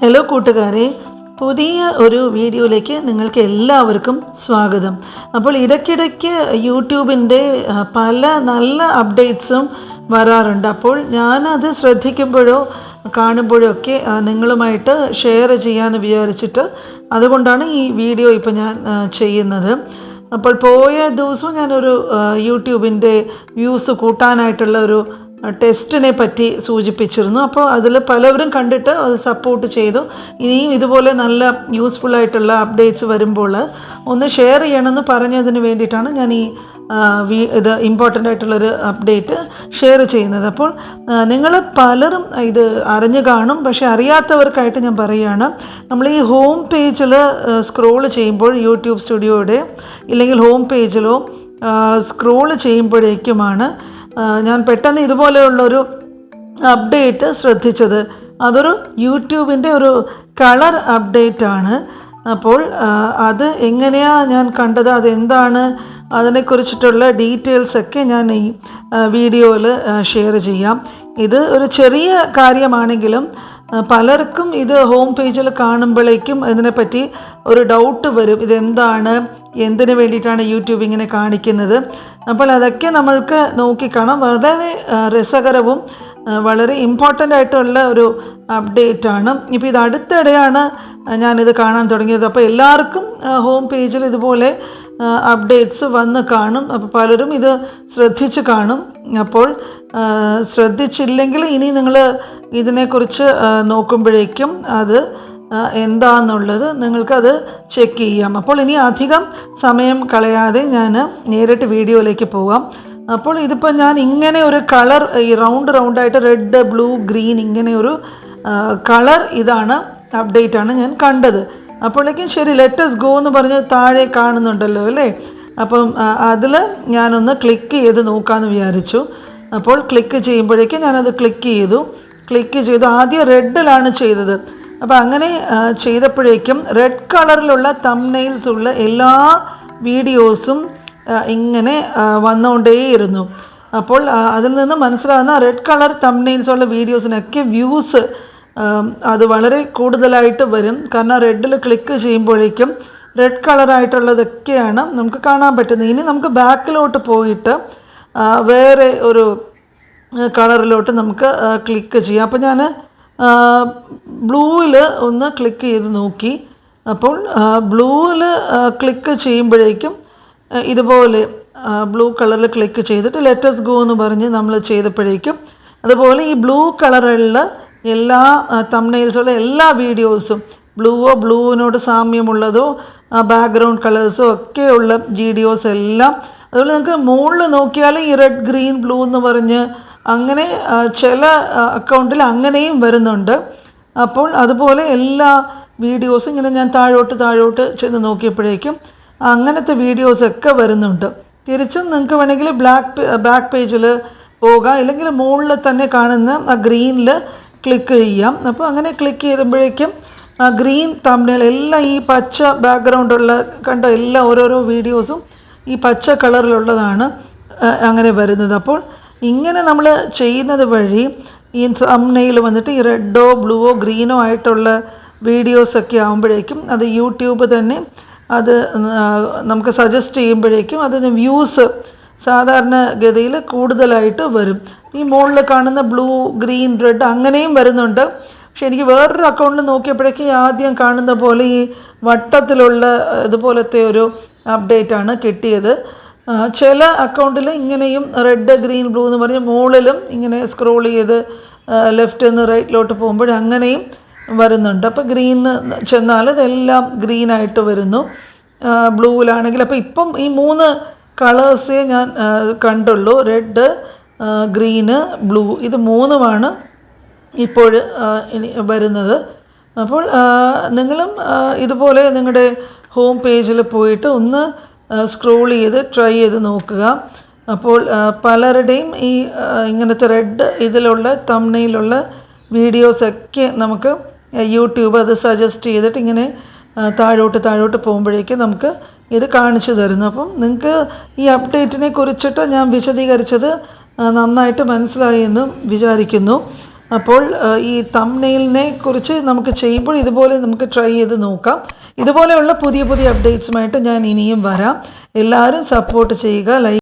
Hello കൂട്ടുകാരെ, പുതിയ ഒരു വീഡിയോയിലേക്ക് നിങ്ങൾക്ക് എല്ലാവർക്കും സ്വാഗതം. അപ്പോൾ ഇടയ്ക്കിടയ്ക്ക് യൂട്യൂബിൻ്റെ പല നല്ല അപ്ഡേറ്റ്സും വരാറുണ്ട്. അപ്പോൾ ഞാനത് ശ്രദ്ധിക്കുമ്പോഴോ കാണുമ്പോഴോ ഒക്കെ നിങ്ങളുമായിട്ട് ഷെയർ ചെയ്യാമെന്ന് വിചാരിച്ചിട്ട് അതുകൊണ്ടാണ് ഈ വീഡിയോ ഇപ്പോൾ ഞാൻ ചെയ്യുന്നത്. അപ്പോൾ പോയ ദിവസവും ഞാനൊരു യൂട്യൂബിൻ്റെ വ്യൂസ് കൂട്ടാനായിട്ടുള്ള ഒരു ടെസ്റ്റിനെ പറ്റി സൂചിപ്പിച്ചിരുന്നു. അപ്പോൾ അതിൽ പലവരും കണ്ടിട്ട് അത് സപ്പോർട്ട് ചെയ്തു. ഇനിയും ഇതുപോലെ നല്ല യൂസ്ഫുള്ളായിട്ടുള്ള അപ്ഡേറ്റ്സ് വരുമ്പോൾ ഒന്ന് ഷെയർ ചെയ്യണമെന്ന് പറഞ്ഞതിന് വേണ്ടിയിട്ടാണ് ഞാൻ ഈ ഇത് ഇമ്പോർട്ടൻ്റ് ആയിട്ടുള്ളൊരു അപ്ഡേറ്റ് ഷെയർ ചെയ്യുന്നത്. അപ്പോൾ നിങ്ങൾ പലരും ഇത് അറിഞ്ഞു കാണും, പക്ഷേ അറിയാത്തവർക്കായിട്ട് ഞാൻ പറയുകയാണ്. നമ്മൾ ഈ ഹോം പേജിൽ സ്ക്രോൾ ചെയ്യുമ്പോൾ യൂട്യൂബ് സ്റ്റുഡിയോയുടെ ഇല്ലെങ്കിൽ ഹോം പേജിലോ സ്ക്രോൾ ചെയ്യുമ്പോഴേക്കുമാണ് ഞാൻ പെട്ടെന്ന് ഇതുപോലെയുള്ളൊരു അപ്ഡേറ്റ് ശ്രദ്ധിച്ചത്. അതൊരു യൂട്യൂബിൻ്റെ ഒരു കളർ അപ്ഡേറ്റാണ്. അപ്പോൾ അത് എങ്ങനെയാണ് ഞാൻ കണ്ടത്, അതെന്താണ്, അതിനെക്കുറിച്ചിട്ടുള്ള ഡീറ്റെയിൽസൊക്കെ ഞാൻ ഈ വീഡിയോയിൽ ഷെയർ ചെയ്യാം. ഇത് ഒരു ചെറിയ കാര്യമാണെങ്കിലും പലർക്കും ഇത് ഹോം പേജിൽ കാണുമ്പോഴേക്കും ഇതിനെപ്പറ്റി ഒരു ഡൗട്ട് വരും. ഇതെന്താണ്, എന്തിനു വേണ്ടിയിട്ടാണ് യൂട്യൂബ് ഇങ്ങനെ കാണിക്കുന്നത്. അപ്പോൾ അതൊക്കെ നമ്മൾക്ക് നോക്കിക്കാണാം. വളരെ രസകരവും വളരെ ഇമ്പോർട്ടൻ്റ് ആയിട്ടുള്ള ഒരു അപ്ഡേറ്റാണ്. ഇപ്പോൾ ഇത് അടുത്തിടെയാണ് ഞാനിത് കാണാൻ തുടങ്ങിയത്. അപ്പോൾ എല്ലാവർക്കും ഹോം പേജിൽ ഇതുപോലെ അപ്ഡേറ്റ്സ് വന്ന് കാണും. അപ്പോൾ പലരും ഇത് ശ്രദ്ധിച്ച് കാണും. അപ്പോൾ ശ്രദ്ധിച്ചില്ലെങ്കിൽ ഇനി നിങ്ങൾ ഇതിനെക്കുറിച്ച് നോക്കുമ്പോഴേക്കും അത് എന്താണെന്നുള്ളത് നിങ്ങൾക്കത് ചെക്ക് ചെയ്യാം. അപ്പോൾ ഇനി അധികം സമയം കളയാതെ ഞാൻ നേരിട്ട് വീഡിയോയിലേക്ക് പോകാം. അപ്പോൾ ഇതിപ്പോൾ ഞാൻ ഇങ്ങനെ ഒരു കളർ, ഈ റൗണ്ടായിട്ട് റെഡ്, ബ്ലൂ, ഗ്രീൻ ഇങ്ങനെ ഒരു കളർ ഇതാണ് അപ്ഡേറ്റാണ് ഞാൻ കണ്ടത്. അപ്പോഴേക്കും ശരി, ലെറ്റസ് ഗോ എന്ന് പറഞ്ഞ് താഴെ കാണുന്നുണ്ടല്ലോ അല്ലേ. അപ്പം അതിൽ ഞാനൊന്ന് ക്ലിക്ക് ചെയ്ത് നോക്കാമെന്ന് വിചാരിച്ചു. അപ്പോൾ ക്ലിക്ക് ചെയ്യുമ്പോഴേക്കും ഞാനത് ക്ലിക്ക് ചെയ്തു. ആദ്യം റെഡിലാണ് ചെയ്തത്. അപ്പോൾ അങ്ങനെ ചെയ്തപ്പോഴേക്കും റെഡ് കളറിലുള്ള തംബ്നെയിൽസ് ഉള്ള എല്ലാ വീഡിയോസും ഇങ്ങനെ വന്നുകൊണ്ടേയിരുന്നു. അപ്പോൾ അതിൽ നിന്ന് മനസ്സിലാകുന്ന റെഡ് കളർ തംബ്നെയിൽസ് ഉള്ള വീഡിയോസിനൊക്കെ വ്യൂസ് അത് വളരെ കൂടുതലായിട്ട് വരും. കാരണം റെഡിൽ ക്ലിക്ക് ചെയ്യുമ്പോഴേക്കും റെഡ് കളറായിട്ടുള്ളതൊക്കെയാണ് നമുക്ക് കാണാൻ പറ്റുന്നത്. ഇനി നമുക്ക് ബാക്കിലോട്ട് പോയിട്ട് വേറെ ഒരു കളറിലോട്ട് നമുക്ക് ക്ലിക്ക് ചെയ്യാം. അപ്പോൾ ഞാൻ ബ്ലൂവിൽ ഒന്ന് ക്ലിക്ക് ചെയ്ത് നോക്കി. അപ്പോൾ ബ്ലൂവിൽ ക്ലിക്ക് ചെയ്യുമ്പോഴേക്കും ഇതുപോലെ ബ്ലൂ കളറിൽ ക്ലിക്ക് ചെയ്തിട്ട് ലെറ്റസ് ഗോ എന്ന് പറഞ്ഞ് നമ്മൾ ചെയ്തപ്പോഴേക്കും അതുപോലെ ഈ ബ്ലൂ കളറുള്ള എല്ലാ തംബ്നെയിൽസുള്ള എല്ലാ വീഡിയോസും ബ്ലൂവിനോട് സാമ്യമുള്ളതോ ബാക്ക്ഗ്രൗണ്ട് കളേഴ്സോ ഒക്കെയുള്ള വീഡിയോസ് എല്ലാം, അതുപോലെ നമുക്ക് മുകളിൽ നോക്കിയാൽ ഈ റെഡ്, ഗ്രീൻ, ബ്ലൂ എന്ന് പറഞ്ഞ് അങ്ങനെ ചില അക്കൗണ്ടിൽ അങ്ങനെയും വരുന്നുണ്ട്. അപ്പോൾ അതുപോലെ എല്ലാ വീഡിയോസും ഇങ്ങനെ ഞാൻ താഴോട്ട് ചെന്ന് നോക്കിയപ്പോഴേക്കും അങ്ങനത്തെ വീഡിയോസൊക്കെ വരുന്നുണ്ട്. തിരിച്ചും നിങ്ങൾക്ക് വേണമെങ്കിൽ ബാക്ക് പേജിൽ പോകാം, ഇല്ലെങ്കിൽ മുകളിൽ തന്നെ കാണുന്ന ആ ഗ്രീനിൽ ക്ലിക്ക് ചെയ്യാം. അപ്പോൾ അങ്ങനെ ക്ലിക്ക് ചെയ്യുമ്പോഴേക്കും ആ ഗ്രീൻ തംബ്നെയിൽ എല്ലാം ഈ പച്ച ബാക്ക്ഗ്രൗണ്ടുള്ള കണ്ട എല്ലാ ഓരോരോ വീഡിയോസും ഈ പച്ച കളറിലുള്ളതാണ് അങ്ങനെ വരുന്നത്. അപ്പോൾ ഇങ്ങനെ നമ്മൾ ചെയ്യുന്നത് വഴി ഈ തംബ്നെയിൽ വന്നിട്ട് ഈ റെഡോ, ബ്ലൂവോ, ഗ്രീനോ ആയിട്ടുള്ള വീഡിയോസൊക്കെ ആകുമ്പോഴേക്കും അത് യൂട്യൂബ് തന്നെ അത് നമുക്ക് സജസ്റ്റ് ചെയ്യുമ്പോഴേക്കും അതിന് വ്യൂസ് സാധാരണ ഗതിയിൽ കൂടുതലായിട്ട് വരും. ഈ മുകളിൽ കാണുന്ന ബ്ലൂ, ഗ്രീൻ, റെഡ് അങ്ങനെയും വരുന്നുണ്ട്. പക്ഷെ എനിക്ക് വേറൊരു അക്കൗണ്ടിൽ നോക്കിയപ്പോഴേക്കും ആദ്യം കാണുന്ന പോലെ ഈ വട്ടത്തിലുള്ള ഇതുപോലത്തെ ഒരു അപ്ഡേറ്റാണ് കിട്ടിയത്. ചില അക്കൗണ്ടിൽ ഇങ്ങനെയും റെഡ്, ഗ്രീൻ, ബ്ലൂ എന്ന് പറഞ്ഞ് മുകളിലും ഇങ്ങനെ സ്ക്രോൾ ചെയ്ത് ലെഫ്റ്റ് നിന്ന് റൈറ്റിലോട്ട് പോകുമ്പോൾ അങ്ങനെയും വരുന്നുണ്ട്. അപ്പോൾ ഗ്രീന് ചെന്നാൽ ഇതെല്ലാം ഗ്രീനായിട്ട് വരുന്നു. ബ്ലൂവിലാണെങ്കിൽ അപ്പോൾ ഇപ്പം ഈ 3 കളേഴ്സേ ഞാൻ കണ്ടുള്ളൂ. റെഡ്, ഗ്രീന്, ബ്ലൂ, ഇത് 3ഉമാണ് ഇപ്പോൾ ഇനി വരുന്നത്. അപ്പോൾ നിങ്ങളും ഇതുപോലെ നിങ്ങളുടെ ഹോം പേജിൽ പോയിട്ട് ഒന്ന് സ്ക്രോൾ ചെയ്ത് ട്രൈ ചെയ്ത് നോക്കുക. അപ്പോൾ പലരുടെയും ഈ ഇങ്ങനത്തെ റെഡ് ഇതിലുള്ള തംബ്നെയിലുള്ള വീഡിയോസൊക്കെ നമുക്ക് യൂട്യൂബ് അത് സജസ്റ്റ് ചെയ്തിട്ട് ഇങ്ങനെ താഴോട്ട് പോകുമ്പോഴേക്കും നമുക്ക് ഇത് കാണിച്ചു തരുന്നു. അപ്പം നിങ്ങൾക്ക് ഈ അപ്ഡേറ്റിനെ കുറിച്ചിട്ട് ഞാൻ വിശദീകരിച്ചത് നന്നായിട്ട് മനസ്സിലായി എന്ന് വിചാരിക്കുന്നു. അപ്പോൾ ഈ തംബ്നെയിലിനെ കുറിച്ച് നമുക്ക് ചെയ്യുമ്പോൾ ഇതുപോലെ നമുക്ക് ട്രൈ ചെയ്ത് നോക്കാം. ഇതുപോലെയുള്ള പുതിയ പുതിയ അപ്ഡേറ്റ്സുമായിട്ട് ഞാൻ ഇനിയും വരാം. എല്ലാവരും സപ്പോർട്ട് ചെയ്യുക, ലൈക്ക്